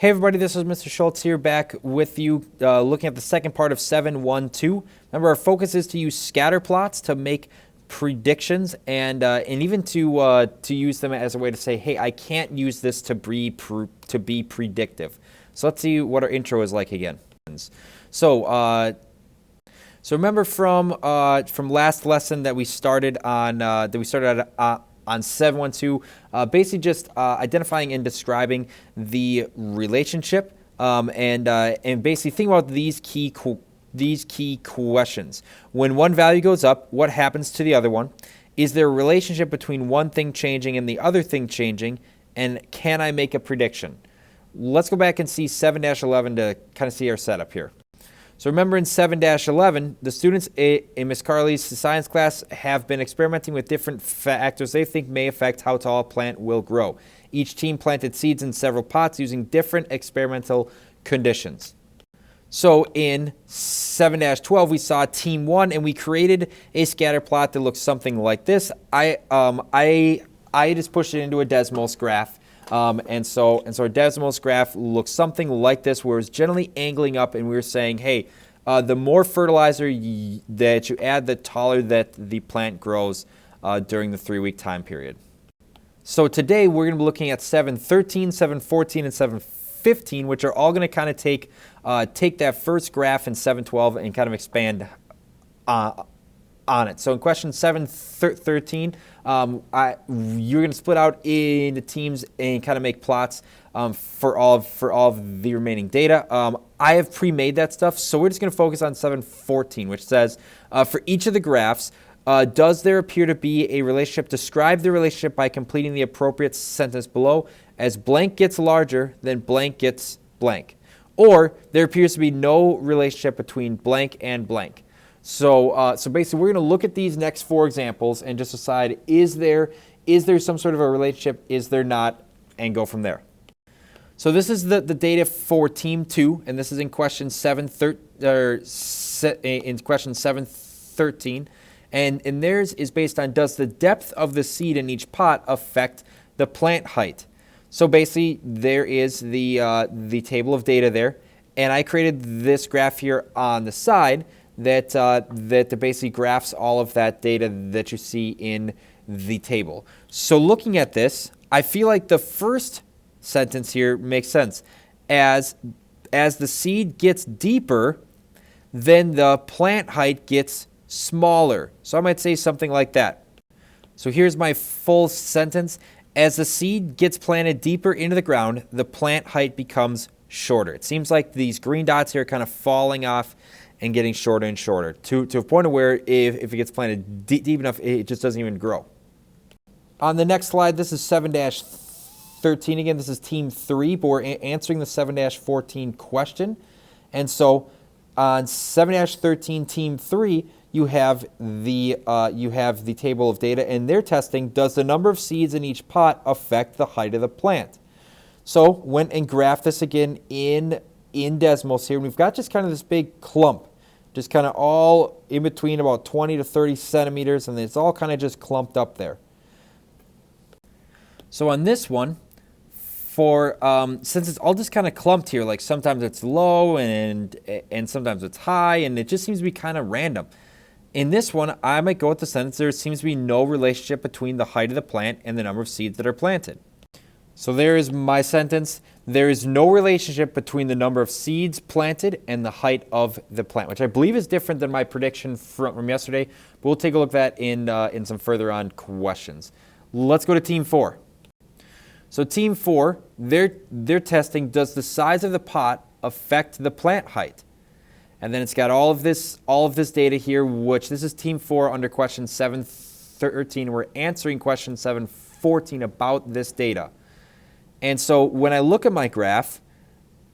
Hey everybody, this is Mr. Schultz here back with you looking at the second part of 7.1.2. Remember, our focus is to use scatter plots to make predictions and even to use them as a way to say, hey, I can't use this to be predictive. So let's see what our intro is like again. So remember from last lesson that we started on on 7.1.2, basically just identifying and describing the relationship, and basically think about these key questions. When one value goes up, what happens to the other one? Is there a relationship between one thing changing and the other thing changing? And can I make a prediction? Let's go back and see 7-11 to kind of see our setup here. So remember, in 7-11, the students in Miss Carly's science class have been experimenting with different factors they think may affect how tall a plant will grow. Each team planted seeds in several pots using different experimental conditions. So in 7-12, we saw team 1, and we created a scatter plot that looks something like this. I just pushed it into a Desmos graph. And so our Desmos graph looks something like this, where it's generally angling up, and we were saying, hey, the more fertilizer that you add, the taller that the plant grows during the 3-week time period. So today we're going to be looking at 7.13, 7.14, and 7.15, which are all going to kind of take that first graph in 7.12 and kind of expand on it. So in question 7.13, you're going to split out into teams and kind of make plots for all of the remaining data. I have pre-made that stuff, so we're just going to focus on 7.14, which says, for each of the graphs, does there appear to be a relationship? Describe the relationship by completing the appropriate sentence below. As blank gets larger, then blank gets blank. Or there appears to be no relationship between blank and blank. So basically, we're going to look at these next 4 examples and just decide, is there some sort of a relationship, is there not, and go from there. So this is the data for Team 2, and this is in question 7.13, and theirs is based on, does the depth of the seed in each pot affect the plant height? So basically, there is the table of data there, and I created this graph here on the side that basically graphs all of that data that you see in the table. So looking at this, I feel like the first sentence here makes sense. As the seed gets deeper, then the plant height gets smaller. So I might say something like that. So here's my full sentence. As the seed gets planted deeper into the ground, the plant height becomes shorter. It seems like these green dots here are kind of falling off and getting shorter and shorter to a point of where if it gets planted deep enough, it just doesn't even grow. On the next slide, this is 7-13 again. This is Team 3, but we're answering the 7-14 question. And so on 7-13 Team 3, you have the table of data, and they're testing, does the number of seeds in each pot affect the height of the plant? So went and graphed this again in Desmos here, and we've got just kind of this big clump, just kind of all in between about 20 to 30 centimeters, and it's all kind of just clumped up there. So on this one, since it's all just kind of clumped here, like sometimes it's low and sometimes it's high, and it just seems to be kind of random. In this one, I might go with the sentence, there seems to be no relationship between the height of the plant and the number of seeds that are planted. So there is my sentence. There is no relationship between the number of seeds planted and the height of the plant, which I believe is different than my prediction from yesterday. But we'll take a look at that in some further on questions. Let's go to Team 4. So Team 4, they're testing, does the size of the pot affect the plant height? And then it's got all of this data here, which this is Team 4 under question 7.13. We're answering question 7.14 about this data. And so when I look at my graph,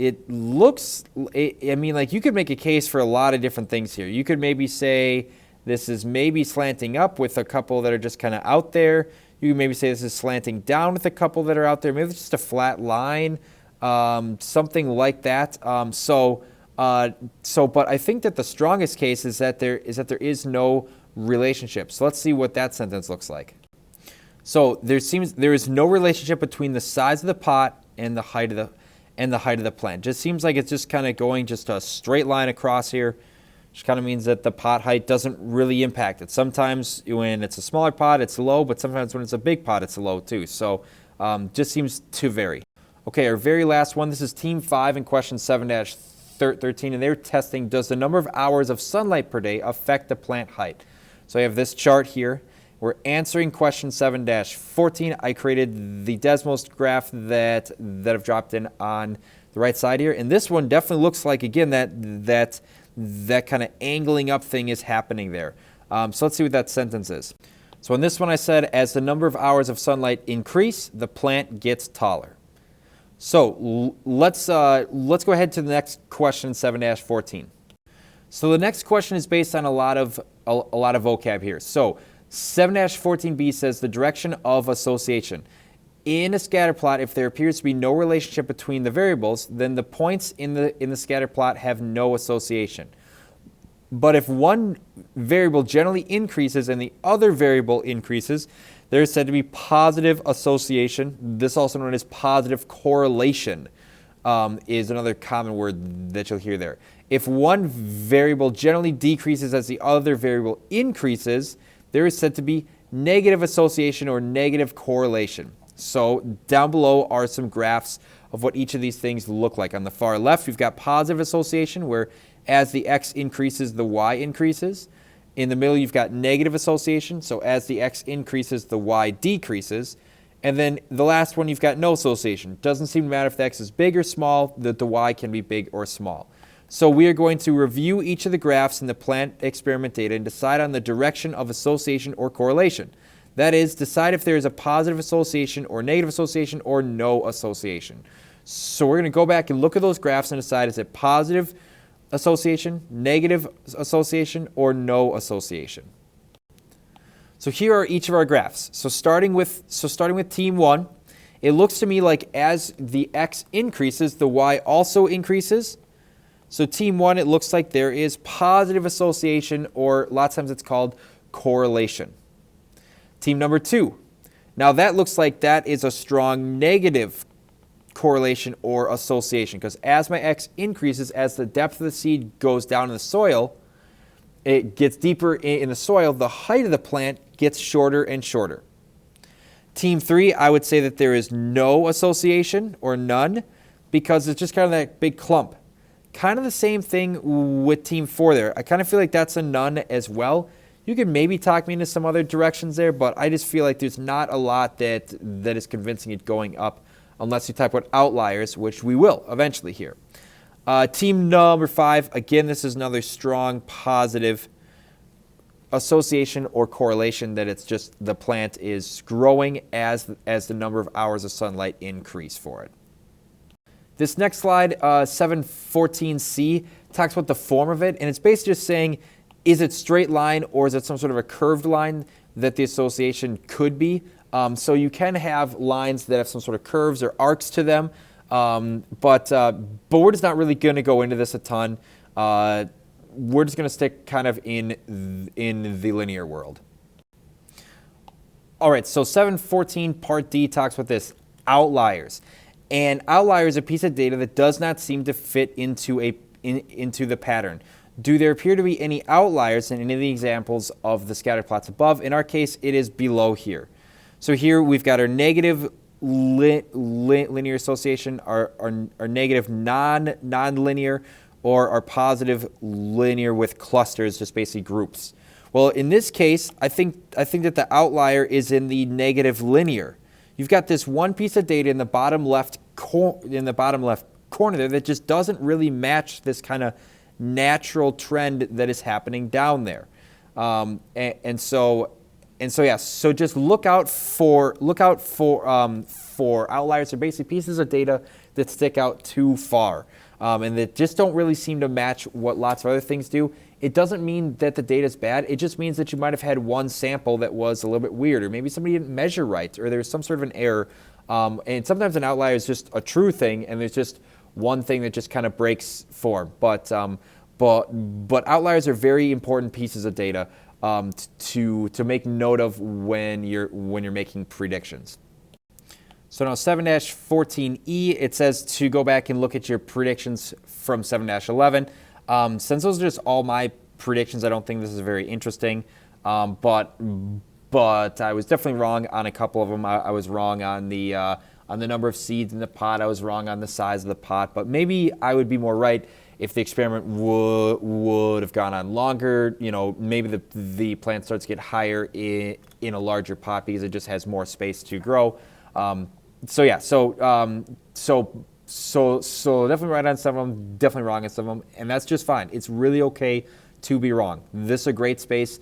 it looks, I mean, like you could make a case for a lot of different things here. You could maybe say this is maybe slanting up with a couple that are just kind of out there. You could maybe say this is slanting down with a couple that are out there. Maybe it's just a flat line, something like that. But I think that the strongest case is that there is no relationship. So let's see what that sentence looks like. So there is no relationship between the size of the pot and the height of the and the height of the plant. Just seems like it's just kind of going just a straight line across here, which kind of means that the pot height doesn't really impact it. Sometimes when it's a smaller pot, it's low, but sometimes when it's a big pot, it's low too. So just seems to vary. Okay, our very last one, this is Team 5 in question 7-13, and they're testing, does the number of hours of sunlight per day affect the plant height? So I have this chart here. We're answering question 7-14. I created the Desmos graph that I've dropped in on the right side here. And this one definitely looks like, again, that kind of angling up thing is happening there. So let's see what that sentence is. So in this one I said, as the number of hours of sunlight increase, the plant gets taller. So let's go ahead to the next question, 7-14. So the next question is based on a lot of vocab here. So 7-14b says the direction of association. In a scatter plot, if there appears to be no relationship between the variables, then the points in the scatter plot have no association. But if one variable generally increases and the other variable increases, there is said to be positive association. This also known as positive correlation is another common word that you'll hear there. If one variable generally decreases as the other variable increases, there is said to be negative association or negative correlation. So down below are some graphs of what each of these things look like. On the far left, we've got positive association, where as the x increases, the y increases. In the middle, you've got negative association, so as the x increases, the y decreases. And then the last one, you've got no association. Doesn't seem to matter if the x is big or small, that the y can be big or small. So we are going to review each of the graphs in the plant experiment data and decide on the direction of association or correlation. That is, decide if there is a positive association or negative association or no association. So we're going to go back and look at those graphs and decide, is it positive association, negative association, or no association? So here are each of our graphs. So starting with team 1, it looks to me like as the x increases, the y also increases. So team 1, it looks like there is positive association, or lots of times it's called correlation. Team number 2, now that looks like that is a strong negative correlation or association, because as my x increases, as the depth of the seed goes down in the soil, it gets deeper in the soil, the height of the plant gets shorter and shorter. Team 3, I would say that there is no association or none, because it's just kind of that big clump. Kind of the same thing with team 4 there. I kind of feel like that's a none as well. You could maybe talk me into some other directions there, but I just feel like there's not a lot that is convincing it going up, unless you type out outliers, which we will eventually here. Team number 5, again, this is another strong positive association or correlation, that it's just the plant is growing as the number of hours of sunlight increase for it. This next slide, 7-14c, talks about the form of it, and it's basically just saying, is it straight line or is it some sort of a curved line that the association could be? So you can have lines that have some sort of curves or arcs to them, but we're just not really going to go into this a ton. We're just going to stick kind of in the linear world. All right, so 7-14 part D talks about this, outliers. And outlier is a piece of data that does not seem to fit into the pattern. Do there appear to be any outliers in any of the examples of the scatter plots above? In our case, it is below here. So here we've got our negative linear association, our negative non-linear, or our positive linear with clusters, just basically groups. Well, in this case, I think that the outlier is in the negative linear. You've got this one piece of data in the bottom left corner there that just doesn't really match this kind of natural trend that is happening down there, and so just look out for outliers. They're basically pieces of data that stick out too far, and that just don't really seem to match what lots of other things do. It doesn't mean that the data is bad. It just means that you might have had one sample that was a little bit weird, or maybe somebody didn't measure right, or there's some sort of an error. And sometimes an outlier is just a true thing, and there's just one thing that just kind of breaks form. But outliers are very important pieces of data to make note of when you're making predictions. So now 7-14E, it says to go back and look at your predictions from 7-11. Since those are just all my predictions, I don't think this is very interesting. But I was definitely wrong on a couple of them. I was wrong on the number of seeds in the pot. I was wrong on the size of the pot. But maybe I would be more right if the experiment would have gone on longer. You know, maybe the plant starts to get higher in a larger pot because it just has more space to grow. So definitely right on some of them, definitely wrong on some of them, and that's just fine. It's really okay to be wrong. This is a great space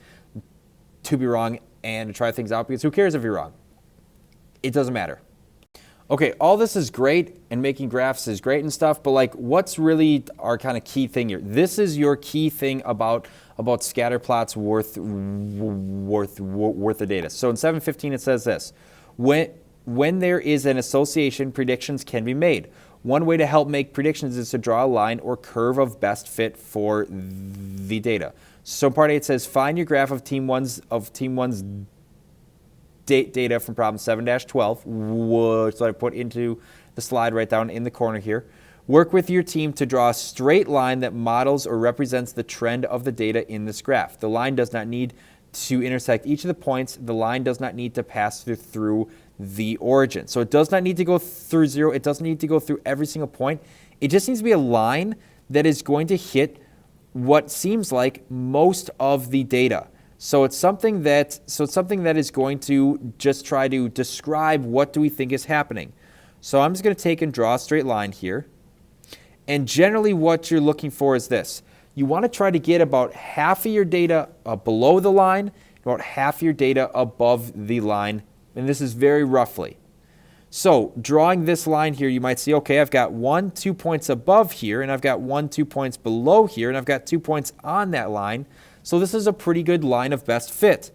to be wrong and to try things out, because who cares if you're wrong? It doesn't matter. Okay, all this is great, and making graphs is great and stuff, but like, what's really our kind of key thing here? This is your key thing about scatter plots worth the data. So in 7.15 it says this: when there is an association, predictions can be made. One way to help make predictions is to draw a line or curve of best fit for the data. So in part A it says, find your graph of Team 1's data from problem 7-12, which I put into the slide right down in the corner here. Work with your team to draw a straight line that models or represents the trend of the data in this graph. The line does not need to intersect each of the points. The line does not need to pass through the origin. So it does not need to go through 0. It doesn't need to go through every single point. It just needs to be a line that is going to hit what seems like most of the data. So it's something that is going to just try to describe what do we think is happening. So I'm just going to take and draw a straight line here. And generally what you're looking for is this. You want to try to get about half of your data below the line, about half your data above the line, and this is very roughly. So drawing this line here, you might see, okay, I've got 2 points above here, and I've got 2 points below here, and I've got 2 points on that line. So this is a pretty good line of best fit.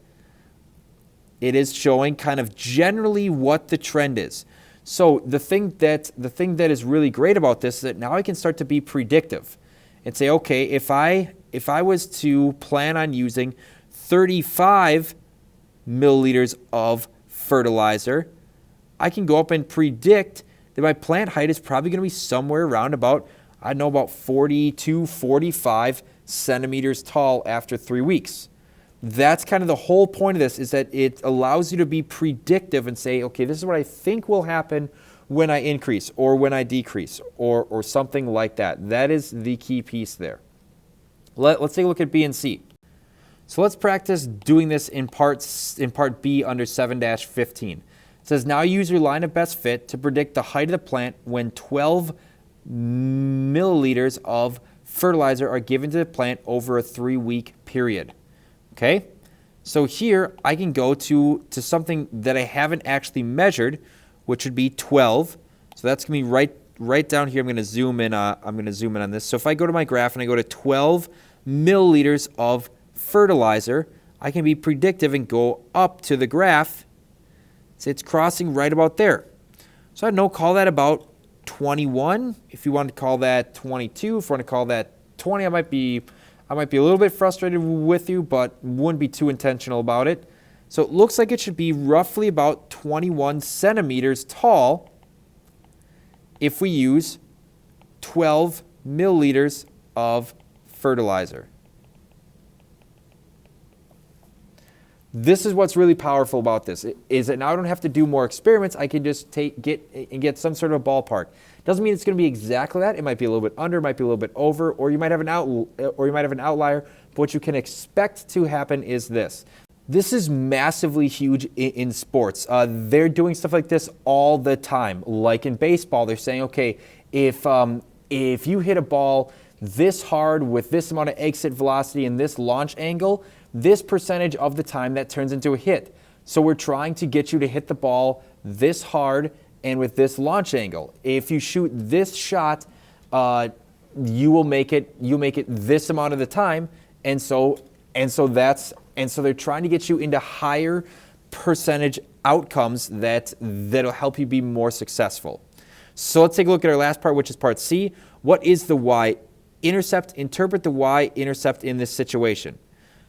It is showing kind of generally what the trend is. So the thing that is really great about this is that now I can start to be predictive and say, okay, if I was to plan on using 35 milliliters of fertilizer, I can go up and predict that my plant height is probably going to be somewhere around about, I don't know, about 40 to 45 centimeters tall after 3 weeks. That's kind of the whole point of this, is that it allows you to be predictive and say, okay, this is what I think will happen when I increase or when I decrease or something like that. That is the key piece there. Let's take a look at B and C. So let's practice doing this in part B under 7-15. It says, now use your line of best fit to predict the height of the plant when 12 milliliters of fertilizer are given to the plant over a 3-week period. Okay? So here I can go to something that I haven't actually measured, which would be 12. So that's going to be right down here. I'm going to zoom in on this. So if I go to my graph and I go to 12 milliliters of fertilizer, I can be predictive and go up to the graph. So it's crossing right about there. So I know, call that about 21. If you want to call that 22, if you want to call that 20, I might be a little bit frustrated with you, but wouldn't be too intentional about it. So it looks like it should be roughly about 21 centimeters tall if we use 12 milliliters of fertilizer. This is what's really powerful about this, is that now I don't have to do more experiments. I can just get some sort of a ballpark. Doesn't mean it's going to be exactly that. It might be a little bit under, might be a little bit over, or you might have an outlier. But what you can expect to happen is this. This is massively huge in sports. They're doing stuff like this all the time. Like in baseball, they're saying, okay, if you hit a ball this hard with this amount of exit velocity and this launch angle, this percentage of the time that turns into a hit. So we're trying to get you to hit the ball this hard and with this launch angle. If you shoot this shot, you'll make it this amount of the time, and so they're trying to get you into higher percentage outcomes that'll help you be more successful. So let's take a look at our last part, which is part C. What is the y-intercept? Interpret the y-intercept in this situation.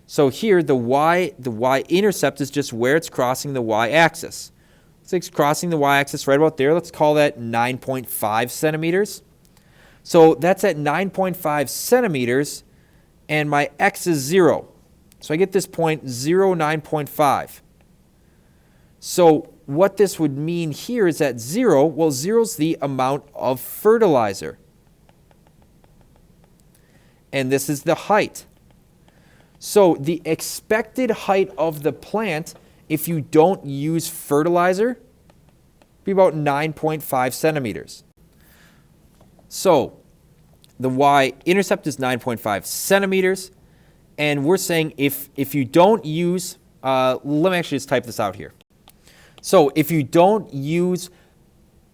So here, the y-intercept is just where it's crossing the y-axis. So it's crossing the y-axis right about there. Let's call that 9.5 centimeters. So that's at 9.5 centimeters, and my x is 0. So I get this point 0, 9.5. So what this would mean here is that 0, well, 0 is the amount of fertilizer. And this is the height. So the expected height of the plant, if you don't use fertilizer, be about 9.5 centimeters. So the y-intercept is 9.5 centimeters. And we're saying if you don't use, let me actually just type this out here. So if you don't use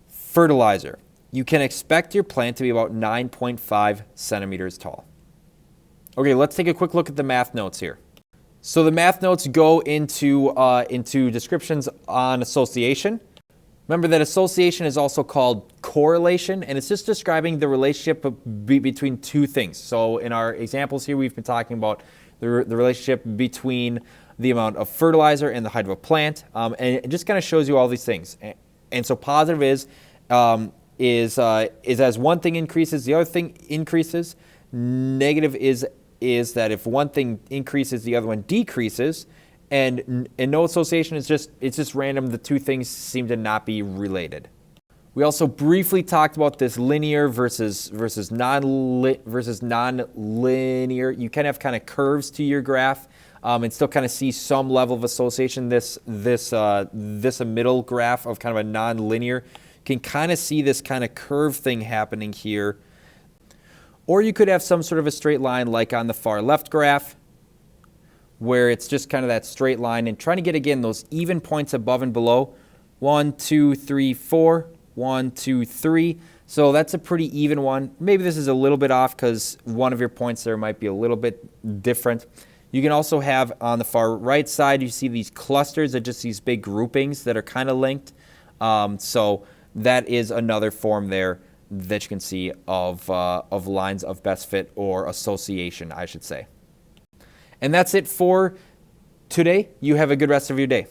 fertilizer, you can expect your plant to be about 9.5 centimeters tall. Okay, let's take a quick look at the math notes here. So the math notes go into descriptions on association. Remember that association is also called correlation, and it's just describing the relationship between two things. So in our examples here, we've been talking about the relationship between the amount of fertilizer and the height of a plant, and it just kind of shows you all these things. And so positive is as one thing increases, the other thing increases. Negative is that if one thing increases, the other one decreases. And no association is it's just random. The two things seem to not be related. We also briefly talked about this linear versus non-linear. You can have kind of curves to your graph and still kind of see some level of association. This middle graph of kind of a non-linear can kind of see this kind of curve thing happening here. Or you could have some sort of a straight line like on the far left graph, where it's just kind of that straight line and trying to get, again, those even points above and below. 1, 2, 3, 4, 1, 2, 3. So that's a pretty even one. Maybe this is a little bit off because one of your points there might be a little bit different. You can also have on the far right side, you see these clusters of just these big groupings that are kind of linked. So that is another form there that you can see of lines of best fit or association, I should say. And that's it for today. You have a good rest of your day.